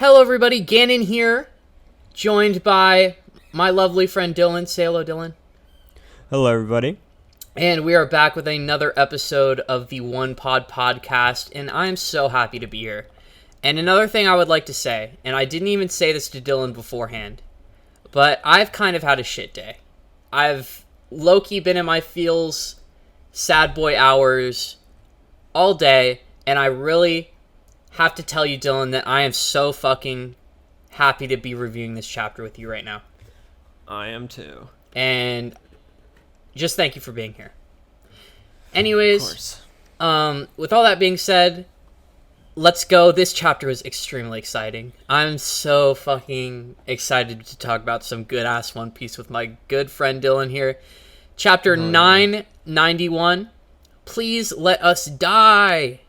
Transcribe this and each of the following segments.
Hello everybody, Gannon here, joined by my lovely friend Dylan. Say hello, Dylan. Hello everybody. And we are back with another episode of the OnePod podcast, and I am so happy to be here. And another thing I would like to say, and I didn't even say this to Dylan beforehand, but I've kind of had a shit day. I've low-key been in my feels, sad boy hours, all day, and I really have to tell you, Dylan, that I am so fucking happy to be reviewing this chapter with you right now. I am too. And just thank you for being here. Anyways, with all that being said, let's go. This chapter is extremely exciting. I'm so fucking excited to talk about some good-ass One Piece with my good friend Dylan here. Chapter 991, Please Let Us Die,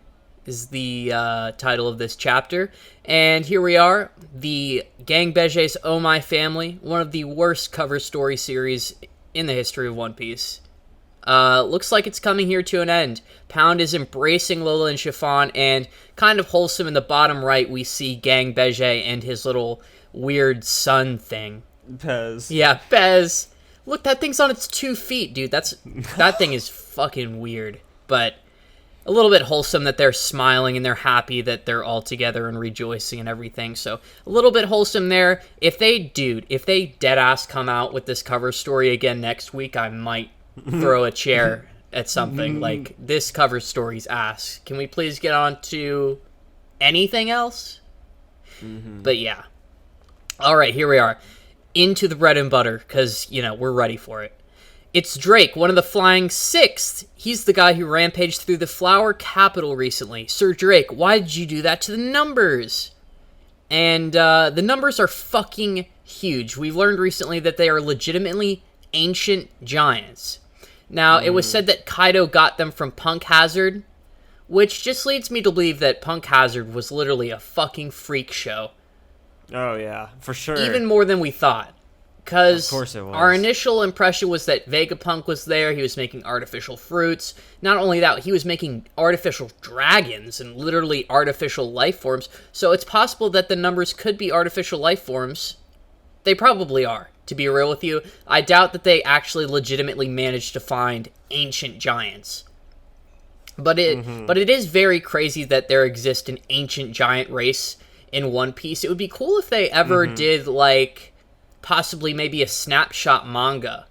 is the title of this chapter. And here we are, the Gang Bege's Oh My Family, one of the worst cover story series in the history of One Piece. Looks like it's coming here to an end. Pound is embracing Lola and Chiffon, and kind of wholesome in the bottom right, we see Gang Bege and his little weird sun thing. Pez. Yeah, Pez. Look, that thing's on its 2 feet, dude. That thing is fucking weird. But a little bit wholesome that they're smiling and they're happy that they're all together and rejoicing and everything. So a little bit wholesome there. If they deadass come out with this cover story again next week, I might throw a chair at something. Like, this cover story's ass. Can we please get on to anything else? But yeah. Alright, here we are. Into the bread and butter, because, we're ready for it. It's Drake, one of the Flying Sixth. He's the guy who rampaged through the Flower Capital recently. Sir Drake, why did you do that to the numbers? And the numbers are fucking huge. We've learned recently that they are legitimately ancient giants. Now, it was said that Kaido got them from Punk Hazard, which just leads me to believe that Punk Hazard was literally a fucking freak show. Oh, yeah, for sure. Even more than we thought. Because our our initial impression was that Vegapunk was there, he was making artificial fruits. Not only that, he was making artificial dragons and literally artificial life forms. So it's possible that the numbers could be artificial life forms. They probably are, to be real with you. I doubt that they actually legitimately managed to find ancient giants. But it is very crazy that there exists an ancient giant race in One Piece. It would be cool if they ever did, like, possibly maybe a snapshot manga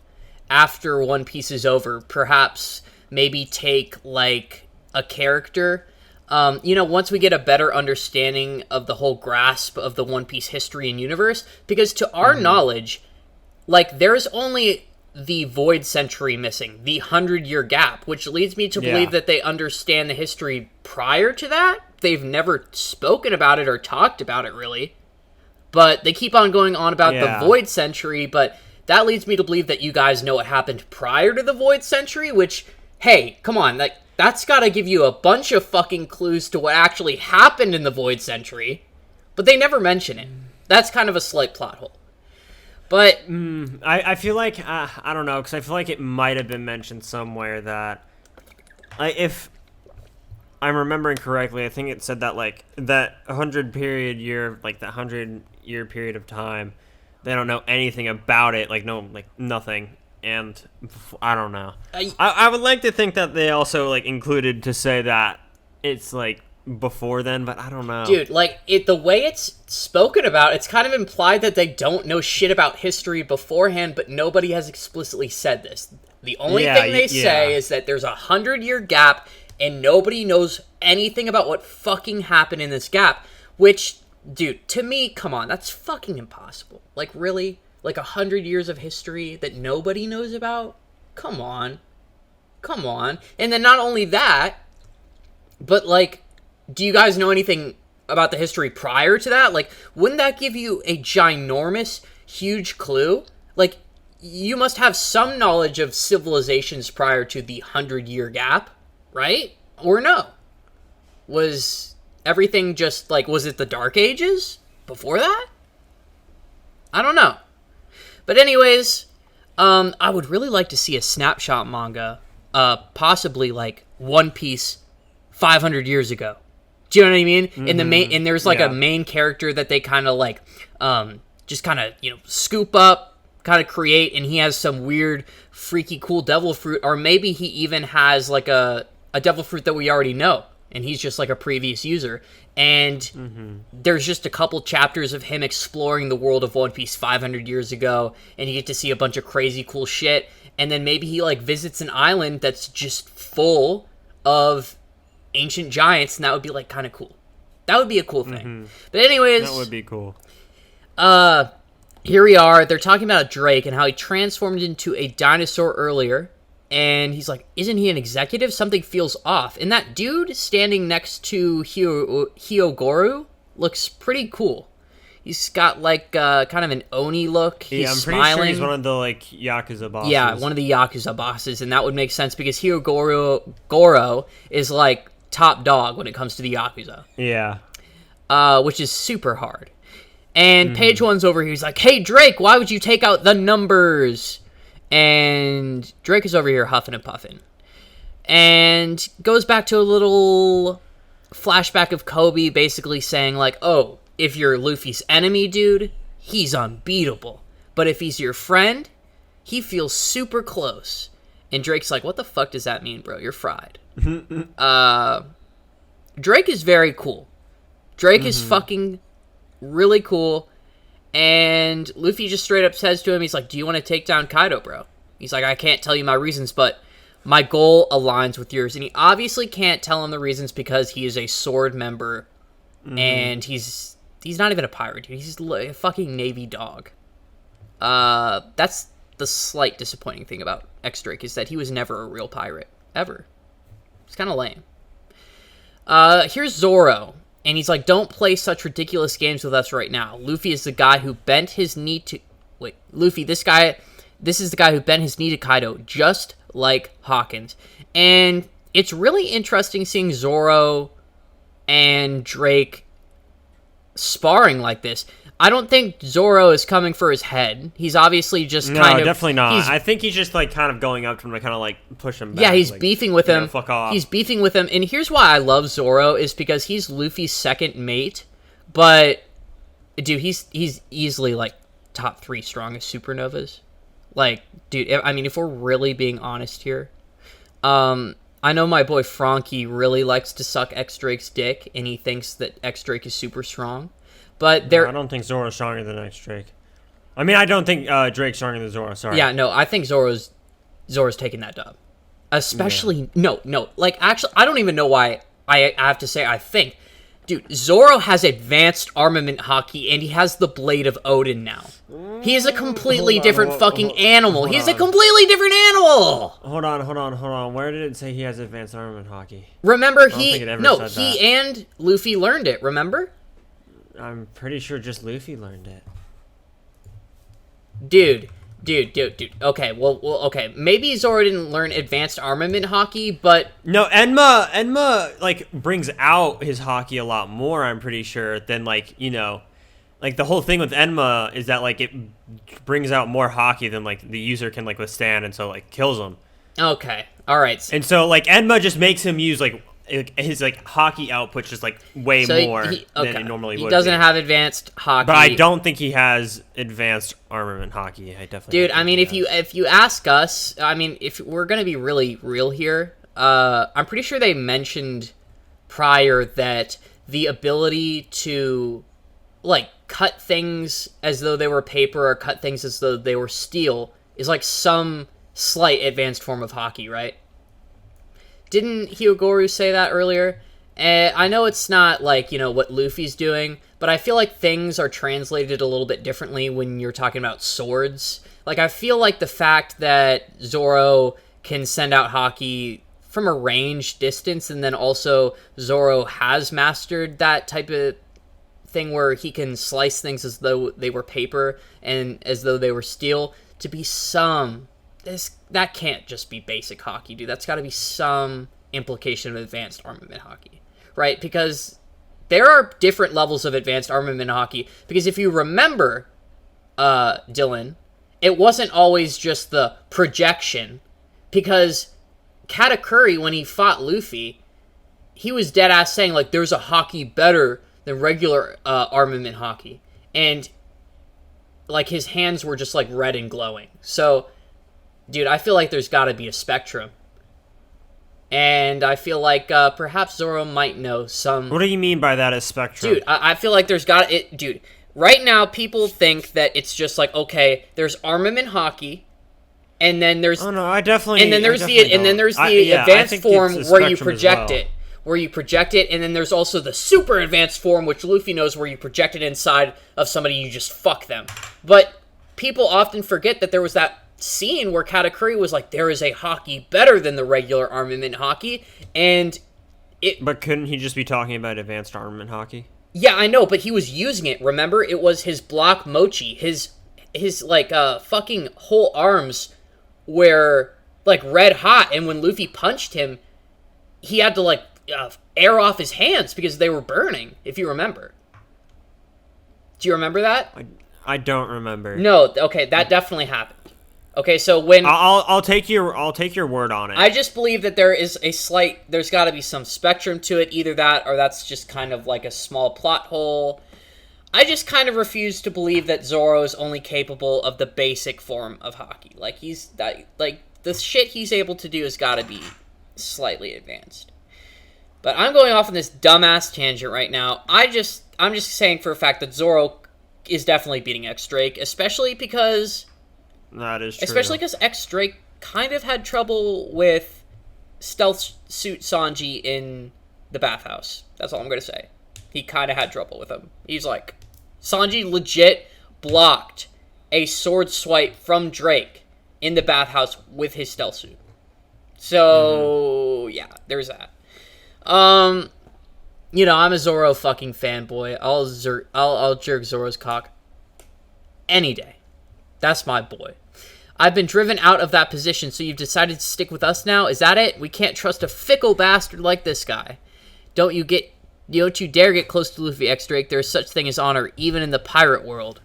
after One Piece is over. Perhaps maybe take, like, a character. Once we get a better understanding of the whole grasp of the One Piece history and universe. Because to our knowledge, like, there's only the Void Century missing, the 100-year gap, which leads me to believe that they understand the history prior to that. They've never spoken about it or talked about it, really. But they keep on going on about the Void Century, but that leads me to believe that you guys know what happened prior to the Void Century, which, hey, come on, that's gotta give you a bunch of fucking clues to what actually happened in the Void Century. But they never mention it. That's kind of a slight plot hole. But I feel like, I don't know, because I feel like it might have been mentioned somewhere that, if I'm remembering correctly, I think it said that, like, that 100 period year, like, that 100-year period of time, they don't know anything about it, nothing, and I don't know. I would like to think that they also, like, included to say that it's, like, before then, but I don't know. Dude, like, the way it's spoken about, it's kind of implied that they don't know shit about history beforehand, but nobody has explicitly said this. The only thing they say is that there's a 100-year gap, and nobody knows anything about what fucking happened in this gap. Which, dude, to me, come on, that's fucking impossible. Like, really? Like, 100 years of history that nobody knows about? Come on. Come on. And then not only that, but, like, do you guys know anything about the history prior to that? Like, wouldn't that give you a ginormous, huge clue? Like, you must have some knowledge of civilizations prior to the 100-year gap, right? Or no? Was everything just, like, was it the Dark Ages before that? I don't know. But anyways, I would really like to see a snapshot manga, possibly, like, One Piece 500 years ago. Do you know what I mean? In the main, and there's like Yeah. a main character that they kind of like, just kind of scoop up, kind of create, and he has some weird, freaky, cool devil fruit, or maybe he even has like a devil fruit that we already know, and he's just like a previous user. And there's just a couple chapters of him exploring the world of One Piece 500 years ago, and you get to see a bunch of crazy cool shit. And then maybe he like visits an island that's just full of ancient giants, and that would be like kind of cool. That would be a cool thing. But anyways, That would be cool. here we are. They're talking about Drake and how he transformed into a dinosaur earlier. And he's like, isn't he an executive? Something feels off. And that dude standing next to Hyogoro looks pretty cool. He's got like kind of an Oni look. He's I'm pretty smiling. sure he's one of the like Yakuza bosses. Yeah, one of the Yakuza bosses. And that would make sense because Hyogoro is like top dog when it comes to the Yakuza. Yeah. Which is super hard. And Page One's over here. He's like, hey, Drake, why would you take out the numbers? And Drake is over here huffing and puffing. And goes back to a little flashback of Kobe basically saying, like, oh, if you're Luffy's enemy, dude, he's unbeatable. But if he's your friend, he feels super close. And Drake's like, what the fuck does that mean, bro? You're fried. Drake is very cool. Drake is fucking really cool. And Luffy just straight up says to him, he's like, do you want to take down Kaido, bro? He's like, I can't tell you my reasons, but my goal aligns with yours. And he obviously can't tell him the reasons because he is a sword member. And he's not even a pirate, dude. He's a fucking Navy dog. That's the slight disappointing thing about X-Drake, is that he was never a real pirate. Ever. It's kind of lame. Here's Zoro. And he's like, don't play such ridiculous games with us right now. Luffy is the guy who bent his knee to... Wait, Luffy, this is the guy who bent his knee to Kaido, just like Hawkins. And it's really interesting seeing Zoro and Drake sparring like this. I don't think Zoro is coming for his head. He's obviously just kind of... No, definitely not. I think he's just, like, kind of going up to him to kind of, like, push him back. Yeah, he's like, beefing with him. Fuck off. He's beefing with him. And here's why I love Zoro, is because he's Luffy's second mate. But, dude, he's easily, like, top 3 strongest supernovas. Like, dude, I mean, if we're really being honest here, I know my boy Frankie really likes to suck X-Drake's dick, and he thinks that X-Drake is super strong. But I don't think Zoro's stronger than X-Drake. I mean, I don't think Drake's stronger than Zoro, sorry. Yeah, no, I think Zoro's taking that dub. Especially, no, like, actually, I don't even know why I have to say I think. Dude, Zoro has advanced armament hockey, and he has the Blade of Odin now. He is a completely different fucking animal. He's a completely different animal! Hold on. Where did it say he has advanced armament hockey? Remember, he and Luffy learned it, remember? I'm pretty sure just Luffy learned it. Dude. Okay, well, okay. Maybe Zoro didn't learn advanced armament hockey, but... No, Enma, like, brings out his hockey a lot more, I'm pretty sure, than, like, like, the whole thing with Enma is that, like, it brings out more hockey than, like, the user can, like, withstand, and so, like, kills him. Okay, alright. And so, like, Enma just makes him use, like, his, like, hockey output's just, like, way more than it normally would be. He doesn't have advanced hockey. But I don't think he has advanced armament hockey. I definitely Dude, I mean, if you ask us, I mean, if we're going to be really real here, I'm pretty sure they mentioned prior that the ability to, like, cut things as though they were paper or cut things as though they were steel is, like, some slight advanced form of hockey, right? Didn't Hyogoro say that earlier? I know it's not, like, what Luffy's doing, but I feel like things are translated a little bit differently when you're talking about swords. Like, I feel like the fact that Zoro can send out hockey from a range distance, and then also Zoro has mastered that type of thing where he can slice things as though they were paper and as though they were steel, to be that can't just be basic hockey, dude. That's got to be some implication of advanced armament hockey, right? Because there are different levels of advanced armament hockey. Because if you remember, Dylan, it wasn't always just the projection. Because Katakuri, when he fought Luffy, he was dead ass saying like there's a hockey better than regular armament hockey, and like his hands were just like red and glowing. So, dude, I feel like there's got to be a spectrum, and I feel like perhaps Zoro might know some. What do you mean by that as spectrum? Dude, I feel like there's got it, dude. Right now, people think that it's just like, okay, there's armament hockey, and then there's I definitely and then there's the advanced form where you project it, and then there's also the super advanced form, which Luffy knows, where you project it inside of somebody, you just fuck them. But people often forget that there was that scene where Katakuri was like, there is a hockey better than the regular armament hockey, and But couldn't he just be talking about advanced armament hockey? Yeah, I know, but he was using it. Remember, it was his block mochi. His like fucking whole arms were like red hot, and when Luffy punched him, he had to like air off his hands because they were burning. If you remember, do you remember that? I don't remember. No, okay, that definitely happened. Okay, so when I'll take your word on it. I just believe that there's got to be some spectrum to it, either that or that's just kind of like a small plot hole. I just kind of refuse to believe that Zoro is only capable of the basic form of hockey. Like the shit he's able to do has got to be slightly advanced. But I'm going off on this dumbass tangent right now. I'm just saying for a fact that Zoro is definitely beating X Drake, especially because that is true. Especially because X Drake kind of had trouble with Stealth Suit Sanji in the bathhouse. That's all I'm going to say. He kind of had trouble with him. He's like, Sanji legit blocked a sword swipe from Drake in the bathhouse with his stealth suit. So, yeah, there's that. You know, I'm a Zoro fucking fanboy. I'll jerk Zoro's cock any day. That's my boy. I've been driven out of that position, so you've decided to stick with us now? Is that it? We can't trust a fickle bastard like this guy. Don't you dare get close to Luffy, X Drake. There is such thing as honor, even in the pirate world.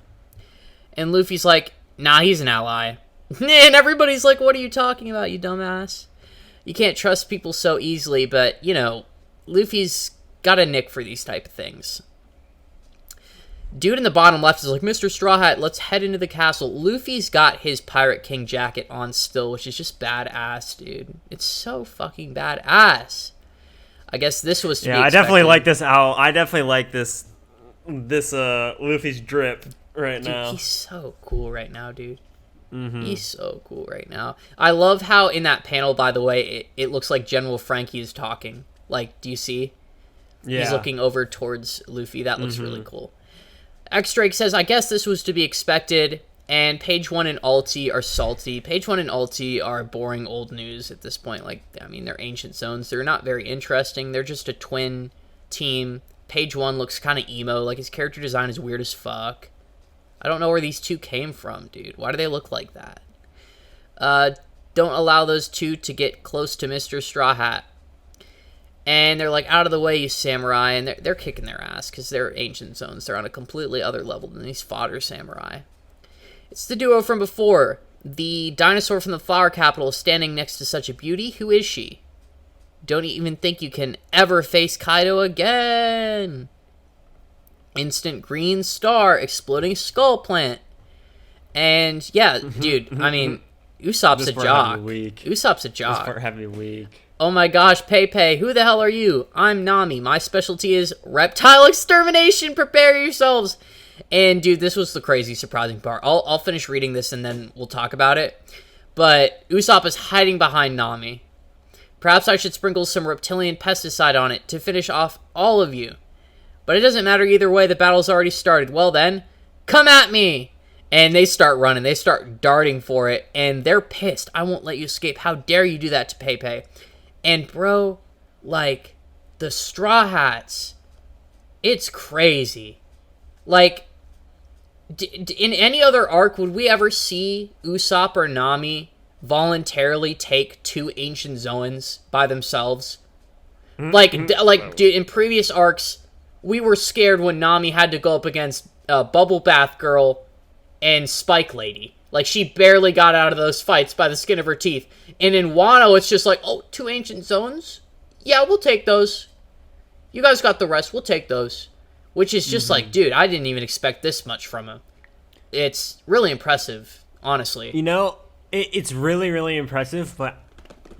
And Luffy's like, nah, he's an ally. And everybody's like, what are you talking about, you dumbass? You can't trust people so easily, but, you know, Luffy's got a nick for these type of things. Dude in the bottom left is like, Mr. Straw Hat, let's head into the castle. Luffy's got his Pirate King jacket on still, which is just badass, dude. It's so fucking badass. I guess this was to be expected. I definitely like this owl. I definitely like this Luffy's drip right now. Dude, he's so cool right now, dude. Mm-hmm. He's so cool right now. I love how in that panel, by the way, it looks like General Frankie is talking. Like, do you see? Yeah. He's looking over towards Luffy. That looks really cool. X Drake says, I guess this was to be expected, and Page 1 and Ulti are salty. Page 1 and Ulti are boring old news at this point. Like, I mean, they're ancient zones. They're not very interesting. They're just a twin team. Page 1 looks kind of emo. Like, his character design is weird as fuck. I don't know where these two came from, dude. Why do they look like that? Don't allow those two to get close to Mr. Straw Hat. And they're like, out of the way, you samurai. And they're kicking their ass because they're ancient zones. They're on a completely other level than these fodder samurai. It's the duo from before. The dinosaur from the flower capital is standing next to such a beauty. Who is she? Don't even think you can ever face Kaido again. Instant green star, exploding skull plant. And yeah, dude, I mean, Usopp's a jock. Usopp's a jock. This part having weak. Oh my gosh, Pepe, who the hell are you? I'm Nami. My specialty is reptile extermination. Prepare yourselves. And dude, this was the crazy, surprising part. I'll finish reading this and then we'll talk about it. But Usopp is hiding behind Nami. Perhaps I should sprinkle some reptilian pesticide on it to finish off all of you. But it doesn't matter either way, the battle's already started. Well then, come at me! And they start running, they start darting for it, and they're pissed. I won't let you escape. How dare you do that to Pepe? And bro, like, the Straw Hats, it's crazy. Like, in any other arc, would we ever see Usopp or Nami voluntarily take two ancient zoans by themselves? Like, dude, in previous arcs, we were scared when Nami had to go up against Bubble Bath Girl and Spike Lady. Like, she barely got out of those fights by the skin of her teeth. And in Wano, it's just like, oh, two ancient zones? Yeah, we'll take those. You guys got the rest. We'll take those. Which is just like, dude, I didn't even expect this much from him. It's really impressive, honestly. You know, it's really, really impressive, but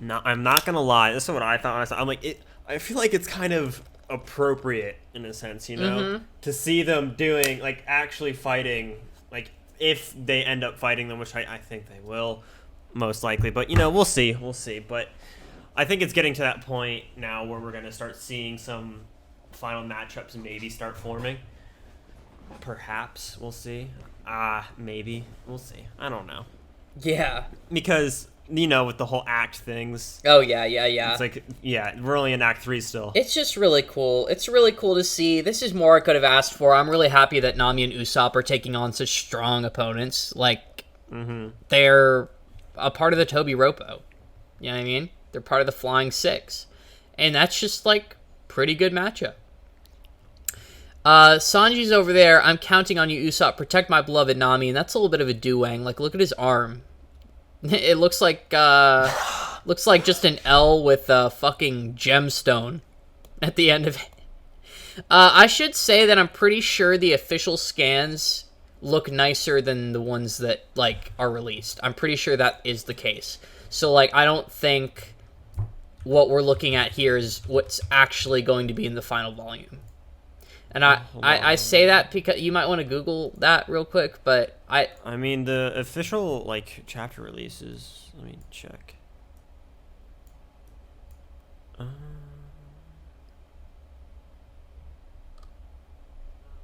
I'm not going to lie. This is what I thought. I'm like, I feel like it's kind of appropriate in a sense, you know, to see them doing, like, actually fighting, like, if they end up fighting them, which I think they will, most likely. But, you know, we'll see. But I think it's getting to that point now where we're going to start seeing some final matchups maybe start forming. Perhaps. We'll see. Maybe. We'll see. I don't know. Yeah. Because, you know, with the whole act things. Oh, yeah. It's like, yeah, we're only in Act 3 still. It's just really cool. It's really cool to see. This is more I could have asked for. I'm really happy that Nami and Usopp are taking on such strong opponents. Like, they're a part of the Toby Roppo. You know what I mean? They're part of the Flying Six. And that's just, like, pretty good matchup. Sanji's over there. I'm counting on you, Usopp. Protect my beloved Nami. And that's a little bit of a Duang. Like, look at his arm. It looks like just an L with a fucking gemstone at the end of it. I should say that I'm pretty sure the official scans look nicer than the ones that, like, are released. I'm pretty sure that is the case. So, like, I don't think what we're looking at here is what's actually going to be in the final volume. And I say that because you might want to Google that real quick, but I mean, the official, like, chapter releases, let me check.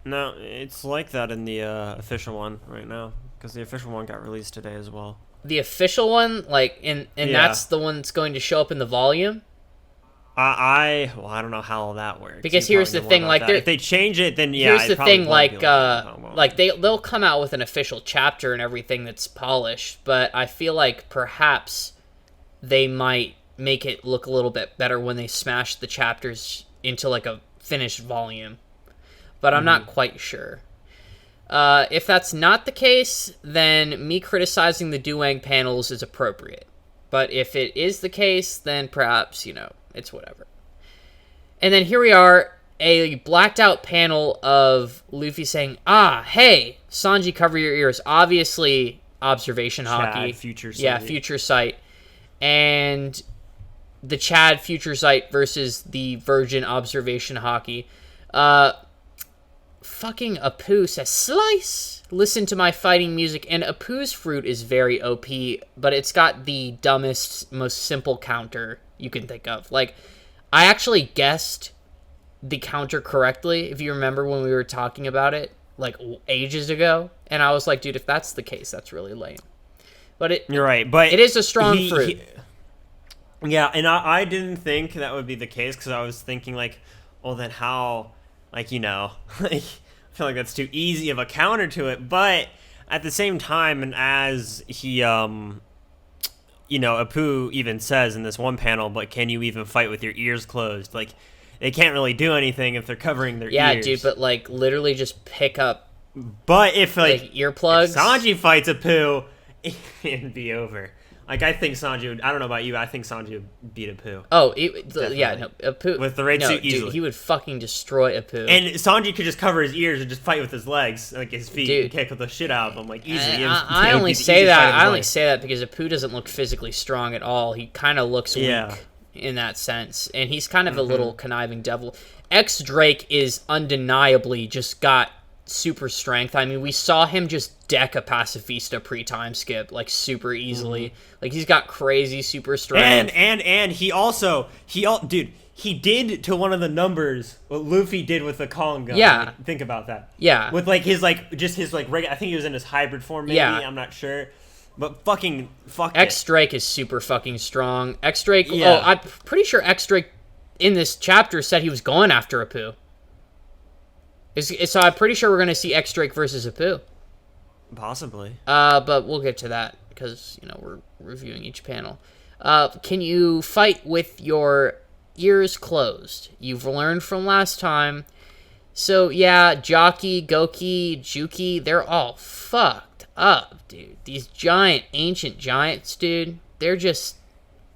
No, it's like that in the official one right now, because the official one got released today as well. The official one, like, and that's the one that's going to show up in the volume? I don't know how that works. Because here's the thing, like, if they change it, then yeah. Here's the thing, like they'll come out with an official chapter and everything that's polished, but I feel like perhaps they might make it look a little bit better when they smash the chapters into, like, a finished volume. But I'm not quite sure. If that's not the case, then me criticizing the Duang panels is appropriate. But if it is the case, then perhaps, you know, it's whatever. And then here we are, a blacked out panel of Luffy saying, hey, Sanji, cover your ears. Obviously, observation hockey. Future sight. Yeah, future sight. And the Chad future sight versus the Virgin observation hockey. Fucking Apu says, slice! Listen to my fighting music. And Apu's fruit is very OP, but it's got the dumbest, most simple counter you can think of. Like, I actually guessed the counter correctly, if you remember when we were talking about it, like, ages ago. And I was like, dude, if that's the case, that's really lame. But you're right, but it is a strong fruit. Yeah, and I didn't think that would be the case, because I was thinking, like, well, then how, like, you know, like, I feel like that's too easy of a counter to it. But at the same time, and as he, you know, Apu even says in this one panel, but can you even fight with your ears closed? Like, they can't really do anything if they're covering their ears. Yeah, dude, but, like, literally just pick up, but if, like earplugs. If Sanji fights Apu, it'd be over. Like, I think Sanji would, I don't know about you, I think Sanji would beat Apu. Oh, yeah, no, Apu. With the red suit, easily. Dude, he would fucking destroy Apu. And Sanji could just cover his ears and just fight with his legs, like his feet, and kick the shit out of them, like, easily. I only say that because Apu doesn't look physically strong at all. He kind of looks weak in that sense. And he's kind of a little conniving devil. Drake is undeniably just got super strength. I mean, we saw him just deck a pacifista pre-time skip, like, super easily. Like, he's got crazy super strength. And he did to one of the numbers what Luffy did with the Kong gun. Yeah. Like, think about that. Yeah. With, like, his, like, just his, like, regular, I think he was in his hybrid form, maybe. Yeah. I'm not sure. But fuck Drake is super fucking strong. Drake, I'm pretty sure Drake in this chapter said he was going after Apu. So I'm pretty sure we're going to see Drake versus Apu. Possibly. But we'll get to that because, you know, we're reviewing each panel. Can you fight with your ears closed? You've learned from last time. So, yeah, Jockey, Goki, Juki, they're all fucked up, dude. These giant, ancient giants, dude, they're just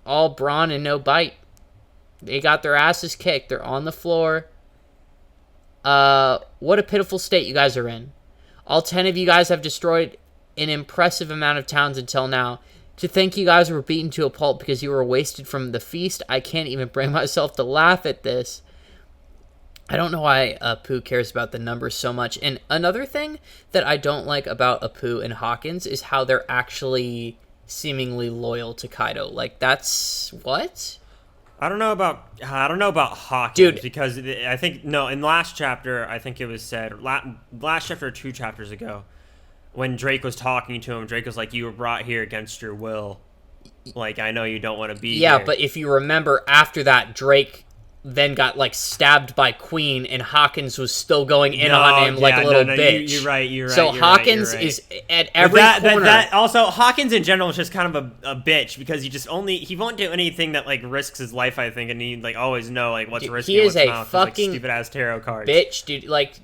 all brawn and no bite. They got their asses kicked. They're on the floor. What a pitiful state you guys are in. All 10 of you guys have destroyed an impressive amount of towns until now. To think you guys were beaten to a pulp because you were wasted from the feast, I can't even bring myself to laugh at this. I don't know why Pooh cares about the numbers so much. And another thing that I don't like about Pooh and Hawkins is how they're actually seemingly loyal to Kaido. Like, that's... what? I don't know about Hawkins, dude, because I think in last chapter I think it was said last chapter or 2 chapters ago when Drake was talking to him. Drake was like, "You were brought here against your will. Like, I know you don't want to be here." Yeah, but if you remember, after that, Drake then got like stabbed by Queen, and Hawkins was still going in on him like a little bitch. You're right. So Hawkins is at every corner. That also, Hawkins in general is just kind of a bitch, because he won't do anything that like risks his life, I think, and he like always know like what's risky. He is what's not, fucking like, stupid ass tarot cards. Bitch, dude. Like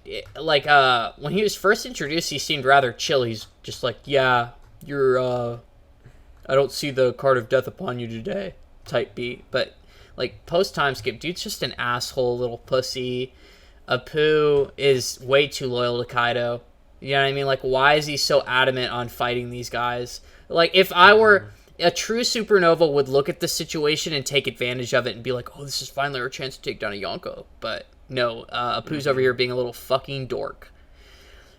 when he was first introduced, he seemed rather chill. He's just like, yeah, you're I don't see the card of death upon you today, type beat, but. Like, post-time skip, dude's just an asshole little pussy. Pooh is way too loyal to Kaido. You know what I mean? Like, why is he so adamant on fighting these guys? Like, if I were... A true supernova would look at the situation and take advantage of it and be like, oh, this is finally our chance to take down a Yonko. But, no, Pooh's over here being a little fucking dork.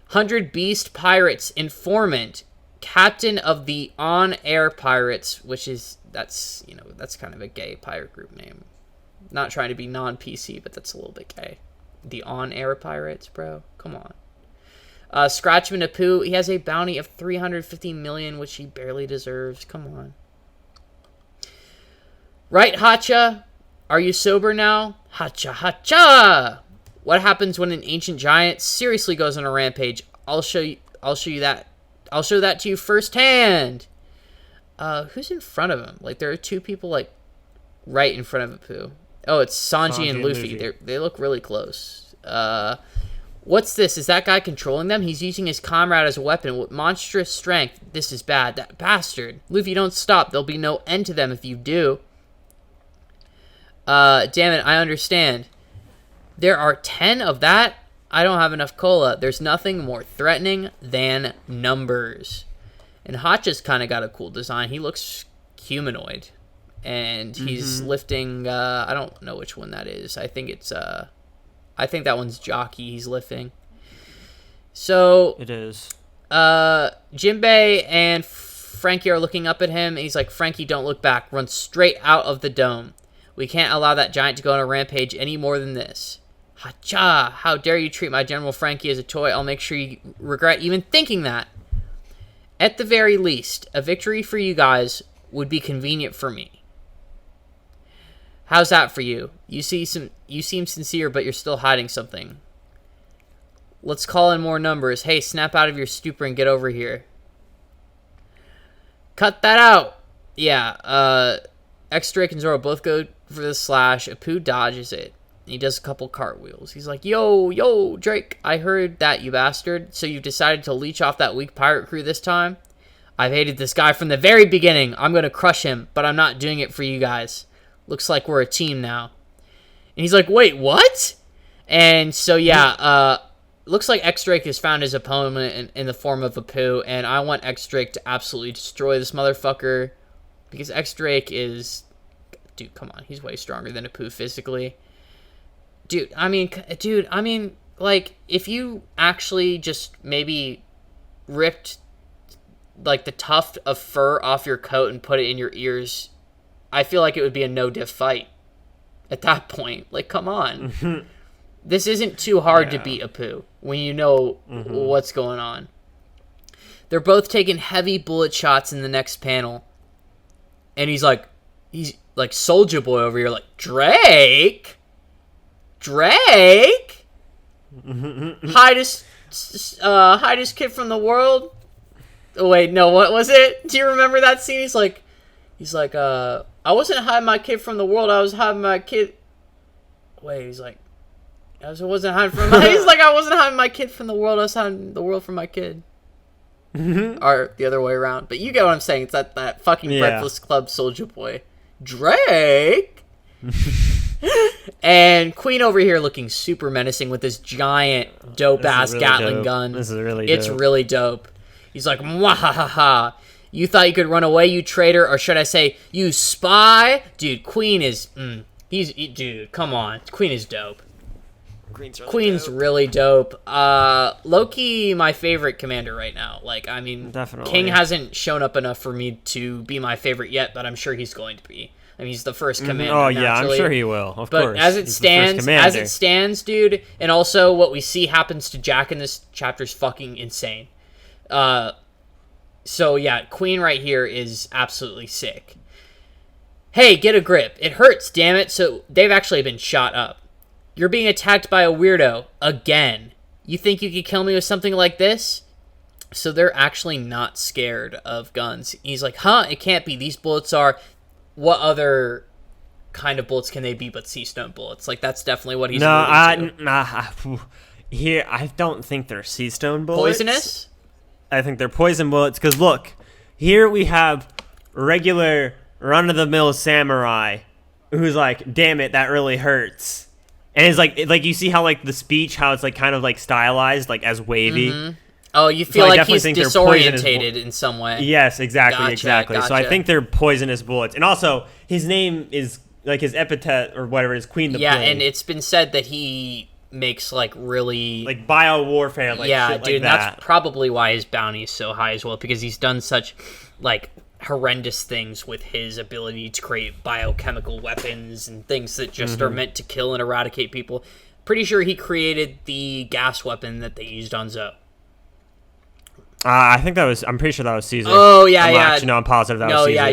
100 Beast Pirates Informant. Captain of the On-Air Pirates, which is... That's kind of a gay pirate group name. Not trying to be non-PC, but that's a little bit gay. The On-Air Pirates, bro. Come on. Scratchman of Pooh. He has a bounty of 350 million, which he barely deserves. Come on. Right, Hacha? Are you sober now? Hacha, Hacha! What happens when an ancient giant seriously goes on a rampage? I'll show you that. I'll show that to you firsthand. Who's in front of him? Like, there are 2 people, like, right in front of Pooh. Oh, it's Sanji and Luffy. They look really close. What's this? Is that guy controlling them? He's using his comrade as a weapon. With monstrous strength. This is bad. That bastard. Luffy, don't stop. There'll be no end to them if you do. Damn it, I understand. There are 10 of that? I don't have enough cola. There's nothing more threatening than numbers. And Hacha's kind of got a cool design. He looks humanoid. And he's lifting... I don't know which one that is. I think it's... I think that one's Jockey he's lifting. So... It is. Jinbei and Frankie are looking up at him. And he's like, Frankie, don't look back. Run straight out of the dome. We can't allow that giant to go on a rampage any more than this. Hacha! How dare you treat my General Frankie as a toy? I'll make sure you regret even thinking that. At the very least, a victory for you guys would be convenient for me. How's that for you? You seem sincere, but you're still hiding something. Let's call in more numbers. Hey, snap out of your stupor and get over here. Cut that out! Yeah, X-Drake and Zoro both go for the slash. Pooh dodges it. He does a couple cartwheels. He's like, yo, Drake, I heard that, you bastard. So you've decided to leech off that weak pirate crew this time? I've hated this guy from the very beginning. I'm going to crush him, but I'm not doing it for you guys. Looks like we're a team now. And he's like, wait, what? And so, yeah, looks like X-Drake has found his opponent in the form of a Pooh, and I want X-Drake to absolutely destroy this motherfucker, because X-Drake is... Dude, come on. He's way stronger than a Pooh physically. Dude, I mean, like, if you actually just maybe ripped, like, the tuft of fur off your coat and put it in your ears, I feel like it would be a no-diff fight at that point. Like, come on. This isn't too hard to beat a Pooh when you know what's going on. They're both taking heavy bullet shots in the next panel. And he's like Soulja Boy over here, like, Drake? Hidest kid from the world. Oh wait, no, what was it? Do you remember that scene? He's like, I wasn't hiding my kid from the world. I was hiding my kid. Wait, he's like, wasn't hiding from my. He's like, I wasn't hiding my kid from the world. I was hiding the world from my kid. Or the other way around. But you get what I'm saying. It's that fucking Breakfast Club Soulja Boy. Drake. And Queen over here looking super menacing with this giant dope-ass really Gatling dope. gun. This is really It's dope. really dope. He's like, mwahaha. You thought you could run away, you traitor, or should I say, you spy? Dude, Queen is, dude, come on. Queen is dope. Queen's really dope. Low-key, my favorite commander right now. Like, I mean, Definitely. King hasn't shown up enough for me to be my favorite yet, but I'm sure he's going to be. I mean, he's the first commander. Oh yeah, naturally. I'm sure he will. Of But course. as it He's the first stands, commander. dude, and also what we see happens to Jack in this chapter is fucking insane. So yeah, Queen right here is absolutely sick. Hey, get a grip. It hurts, damn it. So they've actually been shot up. You're being attacked by a weirdo again. You think you could kill me with something like this? So they're actually not scared of guns. He's like, huh? It can't be. These bullets are... What other kind of bullets can they be but sea stone bullets? Like, that's definitely what he's alluding to. Here, I don't think they're sea stone bullets. Poisonous? I think they're poison bullets. Because look, here we have regular run-of-the-mill samurai who's like, damn it, that really hurts. And it's like you see how like the speech, how it's like kind of like stylized, like as wavy. Mm-hmm. Oh, you feel I like definitely he's think they're poisonous disorientated in some way. Yes, exactly, Gotcha, exactly. So I gotcha. think they're poisonous bullets. And also, his name is, like, his epithet, or whatever, is Queen the Yeah, Plague. and it's been said that he makes, like, really... like, bio-warfare, like, yeah, shit dude, like that. that's probably why his bounty is so high as well, because he's done such, like, horrendous things with his ability to create biochemical weapons and things that just are meant to kill and eradicate people. Pretty sure he created the gas weapon that they used on Zoe. I think that was, I'm pretty sure that was Caesar. Oh, yeah, I'm yeah. Actually, no, I'm positive that was No, Caesar's. yeah,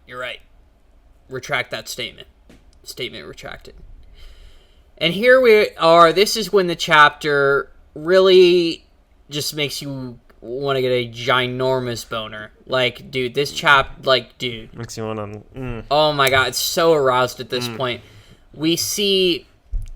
you're right. Retract that statement. Statement retracted. And here we are. This is when the chapter really just makes you want to get a ginormous boner. Like, dude, this dude. Makes you want to... Oh my god, it's so aroused at this point. We see...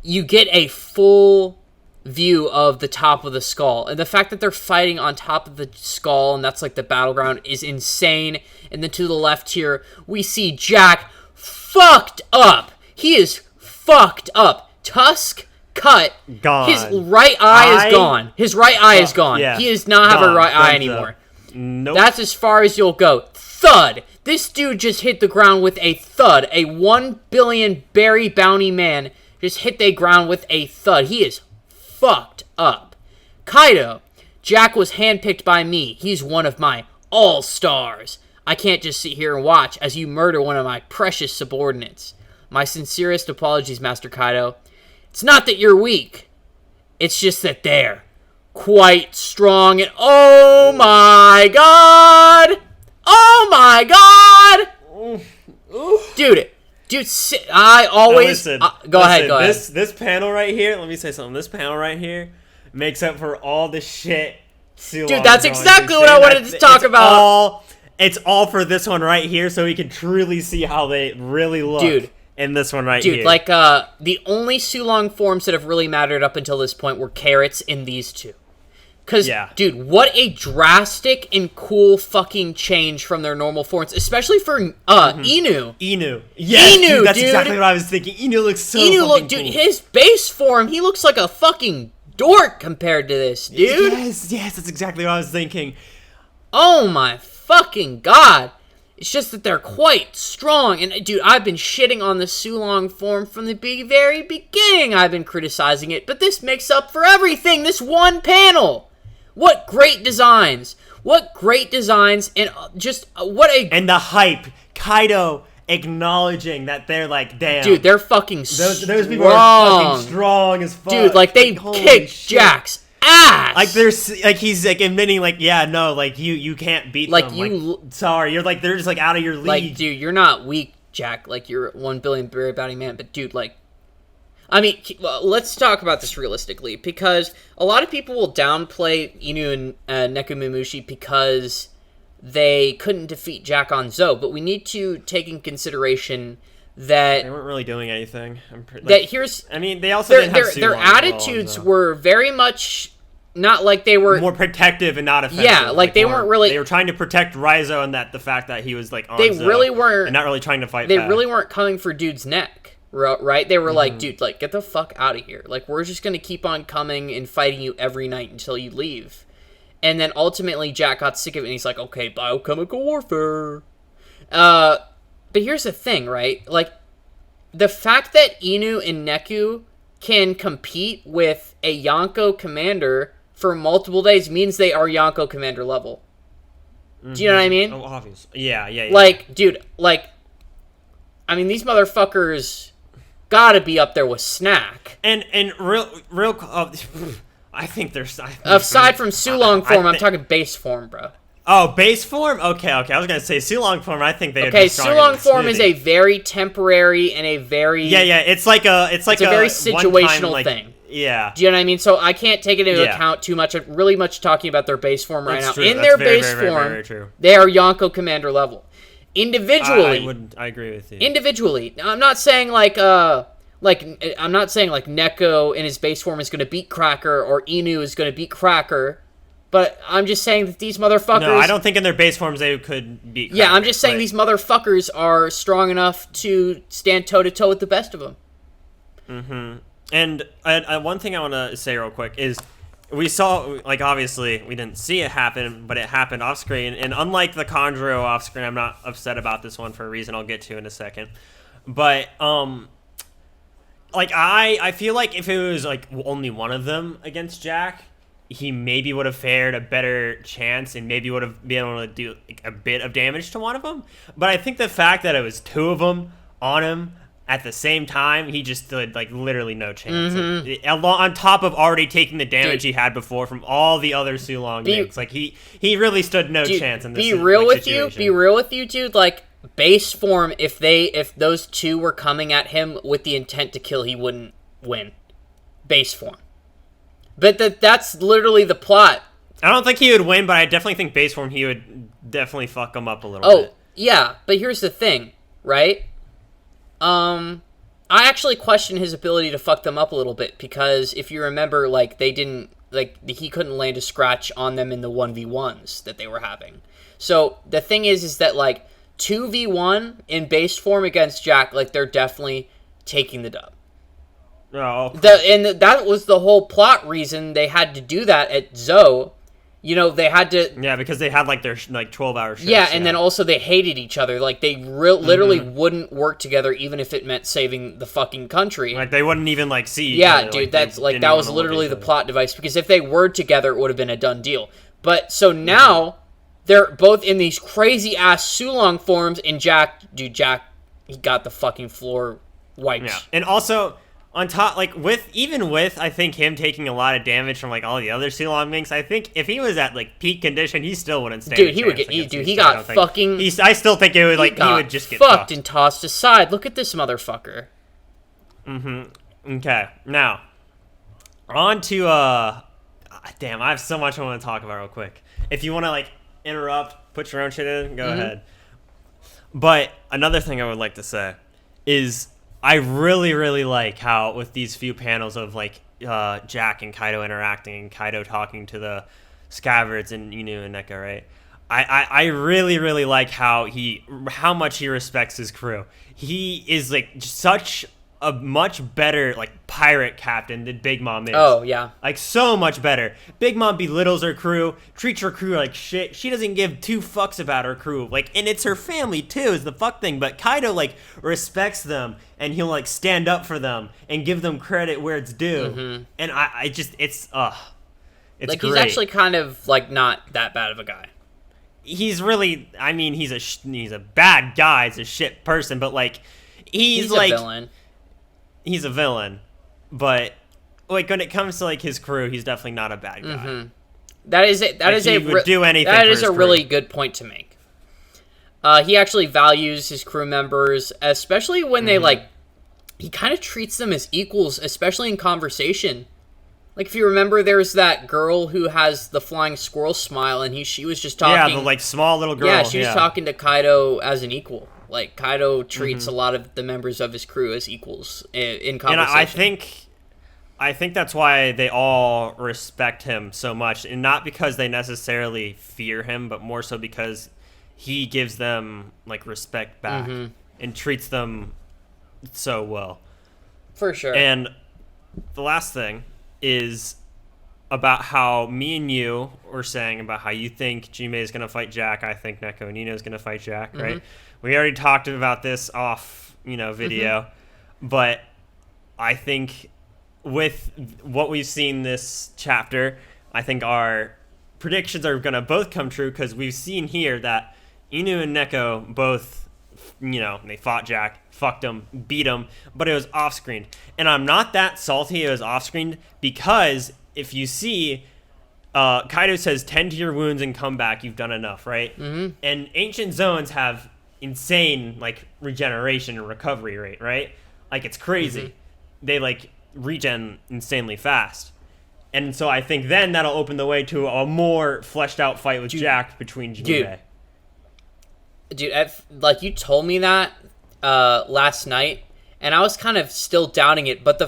You get a full view of the top of the skull. And the fact that they're fighting on top of the skull, and that's like the battleground, is insane. And then to the left here, we see Jack fucked up. He is fucked up. Tusk cut. Gone. His right eye is gone. His right eye is gone. Yeah. He does not have a Gone. right eye Dunzo. anymore. Nope. That's as far as you'll go. Thud! This dude just hit the ground with a thud. A 1 billion berry bounty man just hit the ground with a thud. He is fucked up. Kaido. Jack was handpicked by me. He's one of my all-stars. I can't just sit here and watch as you murder one of my precious subordinates. My sincerest apologies, Master Kaido. It's not that you're weak. It's just that they're quite strong and oh my god! Oh my god! Dude, I always... Go ahead. This panel right here, let me say something. This panel right here makes up for all the shit. Dude, that's exactly what I wanted to talk about. It's all for this one right here, so we can truly see how they really look. Dude. In this one right here. Dude, like, the only Sulong forms that have really mattered up until this point were carrots in these two. Because, dude, what a drastic and cool fucking change from their normal forms, especially for Inu. Inu. Yes, Inu, that's dude. exactly what I was thinking. Inu looks so fucking cool. Dude, his base form, he looks like a fucking dork compared to this, dude. Yes, that's exactly what I was thinking. Oh my fucking god. It's just that they're quite strong. And, dude, I've been shitting on the Sulong form from the very beginning. I've been criticizing it. But this makes up for everything. This one panel. What great designs. What great designs. And just what a... And the hype. Kaido acknowledging that they're like, damn. Dude, they're fucking strong. Those people are fucking strong as fuck. Dude, like, they kicked Jack's ass. Like there's like he's like admitting like yeah no like you can't beat like them. you like, sorry you're like they're just like out of your league. Like dude, you're not weak, Jack. Like you're 1 billion berry bounty man, but dude, like I mean, let's talk about this realistically because a lot of people will downplay Inu and Nekomamushi because they couldn't defeat Jack on Zoe, but we need to take in consideration that they weren't really doing anything. I mean, they also didn't have their attitudes were very much not like they were more protective and not offensive. Yeah, like they weren't really. They were trying to protect Raizo and the fact that he was like on they Zoe really weren't and not really trying to fight. They back. really weren't coming for dude's neck. right? They were like, dude, like, get the fuck out of here. Like, we're just going to keep on coming and fighting you every night until you leave. And then ultimately Jack got sick of it, and he's like, okay, biochemical warfare. But here's the thing, right? Like, the fact that Inu and Neku can compete with a Yonko commander for multiple days means they are Yonko commander level. Do you know what I mean? Oh, obvious. Yeah. Like, dude, like, I mean, these motherfuckers gotta be up there with Snack. And real. I think there's. Aside from Sulong form, I'm talking base form, bro. Oh, base form? Okay. I was gonna say Sulong form. I think they. Okay, Sulong form is a very temporary and a very. Yeah. It's like a very situational thing. Yeah. Do you know what I mean? So I can't take it into account too much. I'm really much talking about their base form right now. True. In That's their very, base very, form, very true. they are Yonko commander level. Individually, I agree with you. Individually, I'm not saying like I'm not saying like Neko in his base form is going to beat Cracker or Inu is going to beat Cracker, but I'm just saying that these motherfuckers. No, I don't think in their base forms they could beat Cracker. Yeah, I'm just saying these motherfuckers are strong enough to stand toe to toe with the best of them. Mm-hmm. And one thing I want to say real quick is we saw, like, obviously we didn't see it happen, but it happened off screen. And unlike the Conjuro off screen, I'm not upset about this one for a reason I'll get to in a second. But like I feel like if it was like only one of them against Jack, he maybe would have fared a better chance and maybe would have been able to do like a bit of damage to one of them. But I think the fact that it was two of them on him at the same time, he just stood like literally no chance. On top of already taking the damage he had before from all the other Sulong mates, like he really stood no chance in this. Be real with situation. you. Be real with you, dude. Like base form, if those two were coming at him with the intent to kill, he wouldn't win. Base form. But that's literally the plot. I don't think he would win, but I definitely think base form he would definitely fuck him up a little bit. Oh, yeah, but here's the thing, right? I actually question his ability to fuck them up a little bit, because if you remember, like, he couldn't land a scratch on them in the 1v1s that they were having. So, the thing is that, like, 2v1 in base form against Jack, like, they're definitely taking the dub. Oh. That was the whole plot reason they had to do that at Zoe. You know, they had to... Yeah, because they had, like, their, 12-hour shifts. Yeah, and then also they hated each other. Like, they literally wouldn't work together even if it meant saving the fucking country. Like, they wouldn't even, like, see each other. other. Dude, that's, like, that was literally the plot device. Because if they were together, it would have been a done deal. But, so now, they're both in these crazy-ass Sulong forms, and Jack, he got the fucking floor wiped. Yeah, and also... On top, like, with I think, him taking a lot of damage from, like, all the other Sulong minks, I think if he was at, like, peak condition, he still wouldn't stand a chance. He got fucking... I still think it would, like, he would just get fucked and tossed aside. Look at this motherfucker. Mm-hmm. Okay. Now, on to, damn, I have so much I want to talk about real quick. If you want to, like, interrupt, put your own shit in, go ahead. But another thing I would like to say is... I really, really like how with these few panels of like Jack and Kaido interacting and Kaido talking to the Scabbards and Inu and Neko, right? I really, really like how much he respects his crew. He is like such a much better like pirate captain than Big Mom is. Oh yeah, like so much better. Big Mom belittles her crew, treats her crew like shit. She doesn't give two fucks about her crew. Like, and it's her family too, is the fuck thing. But Kaido like respects them, and he'll like stand up for them and give them credit where it's due. And I just it's like great. He's actually kind of like not that bad of a guy. He's really, I mean, he's a bad guy. He's a shit person, but like he's like a villain. He's a villain, but like when it comes to like his crew, he's definitely not a bad guy. That is it. He would do anything. That is a really good point to make. He actually values his crew members, especially when they like. He kind of treats them as equals, especially in conversation. Like if you remember, there's that girl who has the flying squirrel smile, and she was just talking. Yeah, the like small little girl. Yeah, she was talking to Kaido as an equal. Like, Kaido treats a lot of the members of his crew as equals in conversation. And I think that's why they all respect him so much. And not because they necessarily fear him, but more so because he gives them, like, respect back. And treats them so well. For sure. And the last thing is about how me and you were saying about how you think Jime is going to fight Jack. I think Neko and Nino is going to fight Jack, right? We already talked about this off, video. But I think with what we've seen this chapter, I think our predictions are going to both come true because we've seen here that Inu and Neko both, they fought Jack, fucked him, beat him, but it was off-screen. And I'm not that salty it was off-screen because if you see, Kaido says, tend to your wounds and come back, you've done enough, right? And ancient zones have insane, regeneration and recovery rate, right? It's crazy. They, regen insanely fast. And so I think then that'll open the way to a more fleshed out fight with Jack between Jinbei. Dude, you told me that last night, and I was kind of still doubting it, but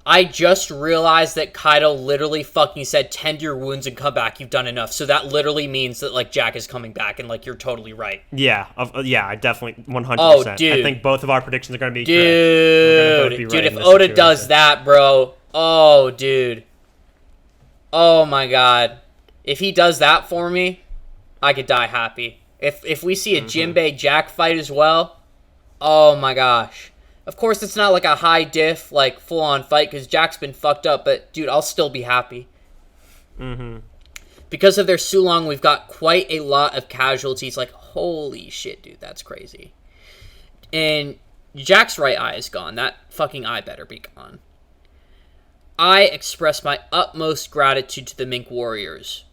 I just realized that Kaido literally fucking said, tend your wounds and come back, you've done enough. So that literally means that, Jack is coming back, and, you're totally right. Yeah, I definitely, 100%. Oh, dude. I think both of our predictions are going to be correct. Dude, if Oda does that, bro, dude. Oh, my God. If he does that for me, I could die happy. If we see a Jinbei Jack fight as well, oh my gosh. Of course, it's not a high diff, full-on fight, because Jack's been fucked up, but, dude, I'll still be happy. Because of their Sulong, we've got quite a lot of casualties. Holy shit, dude, that's crazy. And Jack's right eye is gone. That fucking eye better be gone. I express my utmost gratitude to the Mink Warriors,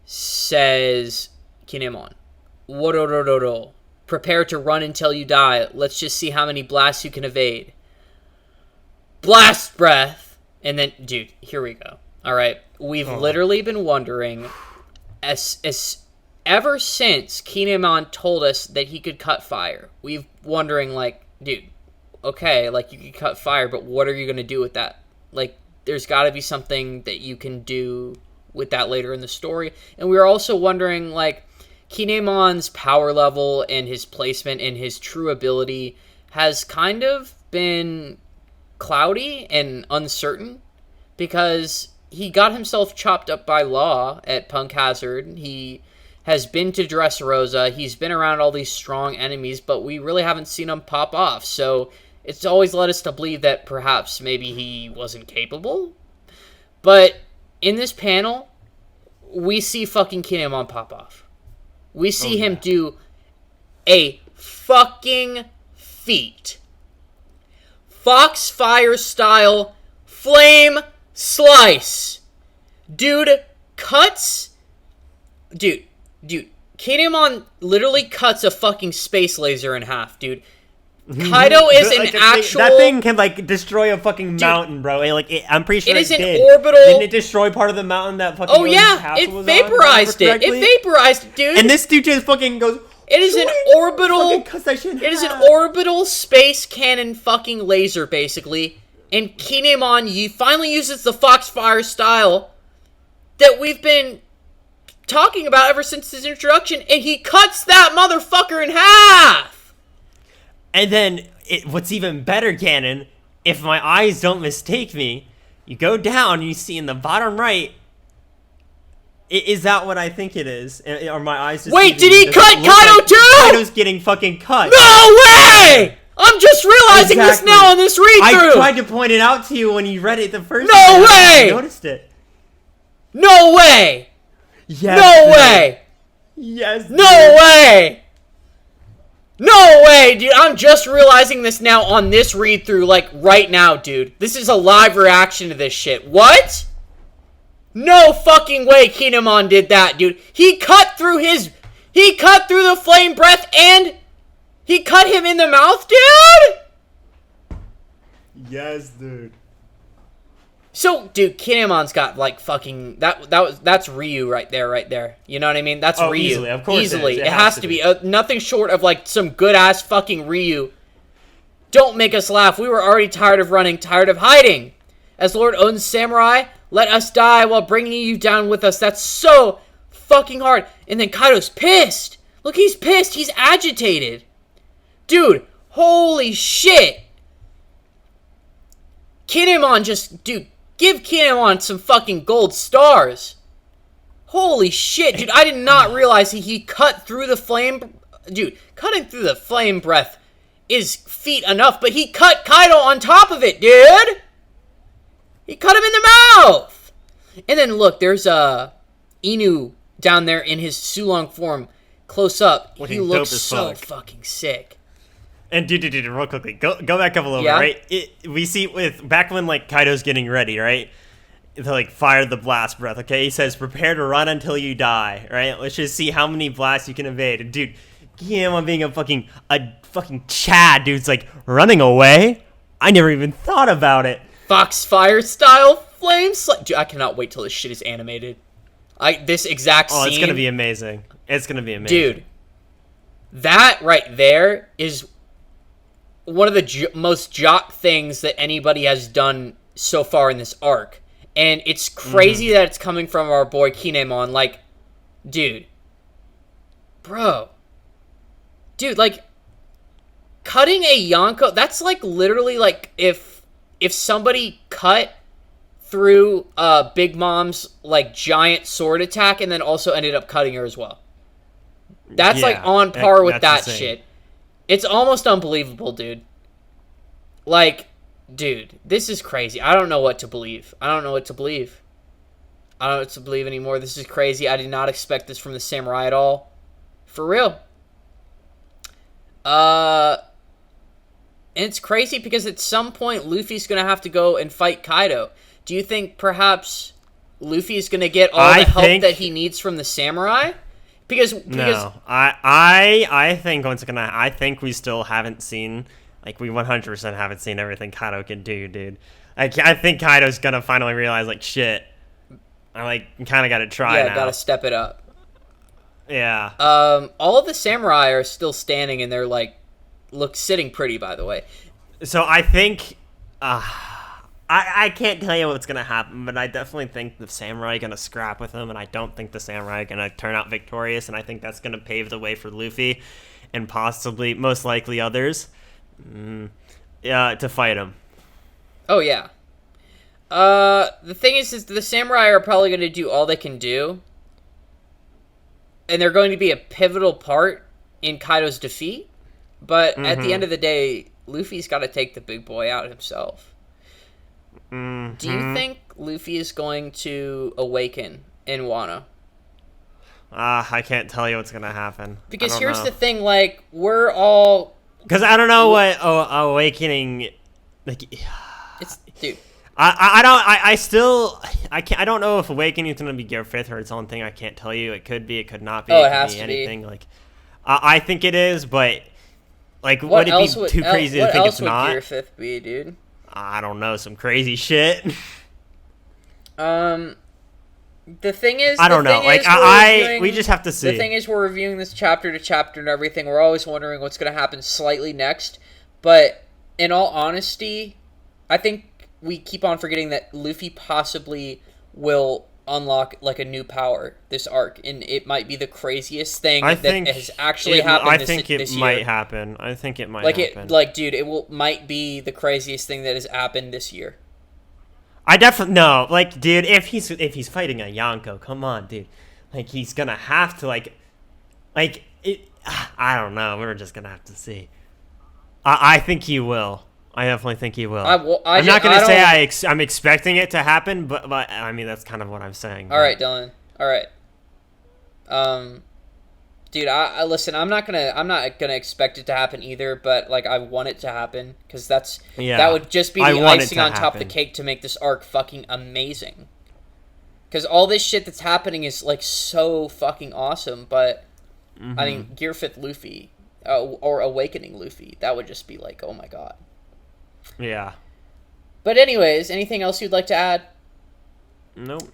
says Kinemon. Wororororo. Prepare to run until you die. Let's just see how many blasts you can evade. Blast breath! And then, dude, here we go. Alright, we've literally been wondering, ever since Kinemon told us that he could cut fire, we've wondering, dude, okay, you can cut fire, but what are you going to do with that? There's got to be something that you can do with that later in the story. And we were also wondering, Kinemon's power level and his placement and his true ability has kind of been cloudy and uncertain because he got himself chopped up by Law at Punk Hazard. He has been to Dressrosa. He's been around all these strong enemies, but we really haven't seen him pop off. So it's always led us to believe that perhaps maybe he wasn't capable. But in this panel, we see fucking Kinemon pop off. We see him do a fucking feat. Foxfire style flame slice. Dude cuts... Dude. Kinemon literally cuts a fucking space laser in half, dude. Kaido is an actual... That thing can, destroy a fucking mountain, bro. I'm pretty sure it is an orbital... Didn't it destroy part of the mountain that fucking... Oh, yeah, it vaporized it. It vaporized it, dude. And this dude just fucking goes... It is an orbital... It is an orbital space cannon fucking laser, basically. And Kinemon finally uses the Foxfire style that we've been talking about ever since his introduction, and he cuts that motherfucker in half! And then, what's even better, Gannon, if my eyes don't mistake me, you go down and you see in the bottom right, is that what I think it is? Are my eyes just... Wait, did he cut Kaido too? Kaido's getting fucking cut. No way! I'm just realizing this now on this read-through! I tried to point it out to you when you read it the first time. No way! I noticed it. No way! Yes. No way! Yes. No way! No way, dude. I'm just realizing this now on this read-through, right now, dude. This is a live reaction to this shit. What? No fucking way Kinemon did that, dude. He cut through the flame breath and he cut him in the mouth, dude? Yes, dude. So, dude, Kinemon's got, fucking... That's Ryu right there. You know what I mean? That's Ryu. Easily, of course Easily. It has to be. Nothing short of, some good-ass fucking Ryu. Don't make us laugh. We were already tired of running, tired of hiding. As Lord Odin's samurai, let us die while bringing you down with us. That's so fucking hard. And then Kaido's pissed. Look, he's pissed. He's agitated. Dude, Holy shit! Kinemon just, dude, give Kinemon some fucking gold stars. Holy shit, dude, I did not realize he cut through the flame. Dude, cutting through the flame breath is feat enough, but he cut Kaido on top of it, dude! He cut him in the mouth! And then look, there's Inu down there in his Sulong form, close up. He looks so fucking sick. And dude, real quickly, go back up a little bit, right? We see back when like Kaido's getting ready, right? To like fire the blast breath, okay? He says, "Prepare to run until you die," right? Let's just see how many blasts you can evade. And dude, Kinemon being a fucking Chad, dude's like running away. I never even thought about it. Foxfire style flame slide. Dude, I cannot wait till this shit is animated. This exact scene. Oh, it's gonna be amazing. It's gonna be amazing, dude. That right there is one of the most jock things that anybody has done so far in this arc. And it's crazy that it's coming from our boy Kinemon. Like, dude. Bro. Dude, like, cutting a Yonko, that's like literally like if somebody cut through Big Mom's like giant sword attack and then also ended up cutting her as well. That's like on par with that insane shit. It's almost unbelievable, dude. Like, dude, this is crazy. I don't know what to believe. I don't know what to believe anymore. This is crazy. I did not expect this from the samurai at all. For real. And it's crazy because at some point Luffy's going to have to go and fight Kaido. Do you think perhaps Luffy's going to get all the help that he needs from the samurai? Because no, I think I think we still haven't seen, like, we 100% haven't seen everything Kaido can do, dude. I think Kaido's gonna finally realize, like, shit, I kind of gotta try now. Yeah, gotta step it up. Yeah. All of the samurai are still standing, and they're sitting pretty, by the way. So I think, I can't tell you what's gonna happen, but I definitely think the samurai are gonna scrap with him, and I don't think the samurai are gonna turn out victorious, and I think that's gonna pave the way for Luffy, and possibly, most likely, others, to fight him. Oh yeah. The thing is the samurai are probably gonna do all they can do, and they're going to be a pivotal part in Kaido's defeat. But at the end of the day, Luffy's got to take the big boy out himself. Do you think Luffy is going to awaken in Wano? I can't tell you what's going to happen. Because here's the thing, like, we're all... Because I don't know what awakening... Like, it's... Dude. I don't know if awakening is going to be Gear 5th or its own thing. I can't tell you. It could be, it could not be. Oh, it has to anything. be. Like, I think it is, but... Like, would it be too crazy to think it's not? What else would Gear 5th be, dude? I don't know, some crazy shit. The thing is, I don't know. Like, we just have to see. The thing is, we're reviewing this chapter to chapter and everything. We're always wondering what's going to happen slightly next. But in all honesty, I think we keep on forgetting that Luffy possibly will unlock like a new power this arc, and it might be the craziest thing that has actually happened. I think it might happen. I think it might happen. Dude, it might be the craziest thing that has happened this year. I definitely no, like, dude. If he's fighting a Yonko, come on, dude. Like, he's gonna have to like it. I don't know. We're just gonna have to see. I think he will. I definitely think he will. I'm not going to say I'm expecting it to happen, but I mean, that's kind of what I'm saying. All right, Dylan. All right. Dude, I listen, I'm not gonna expect it to happen either, but like, I want it to happen, because that would just be the icing on top of the cake to make this arc fucking amazing. Because all this shit that's happening is like so fucking awesome, but I mean, Gear 5th Luffy, or Awakening Luffy, that would just be like, oh my god. Yeah. But anyways, anything else you'd like to add? Nope.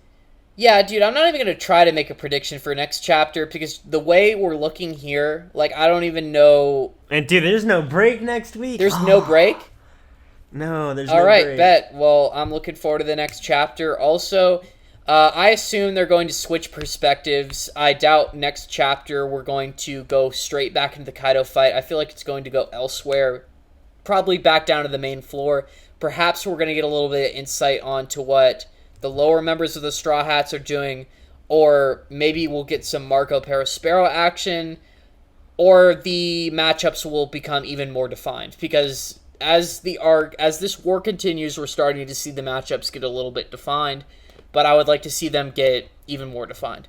Yeah, dude, I'm not even going to try to make a prediction for next chapter, because the way we're looking here, like, I don't even know... And dude, there's no break next week? There's no break? No, there's no break. Alright, bet. Well, I'm looking forward to the next chapter. Also, I assume they're going to switch perspectives. I doubt next chapter we're going to go straight back into the Kaido fight. I feel like it's going to go elsewhere. Probably back down to the main floor. Perhaps we're going to get a little bit of insight onto what the lower members of the Straw Hats are doing. Or maybe we'll get some Marco Perospero action. Or the matchups will become even more defined. Because as this war continues, we're starting to see the matchups get a little bit defined. But I would like to see them get even more defined.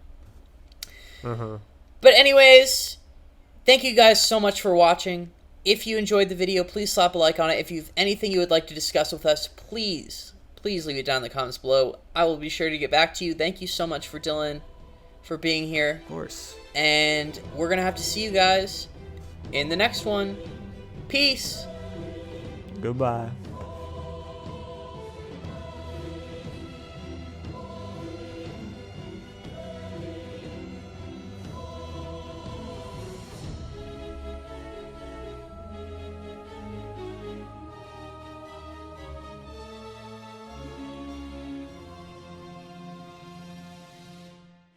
But anyways, thank you guys so much for watching. If you enjoyed the video, please slap a like on it. If you have anything you would like to discuss with us, please leave it down in the comments below. I will be sure to get back to you. Thank you so much for Dylan, for being here. Of course. And we're going to have to see you guys in the next one. Peace. Goodbye.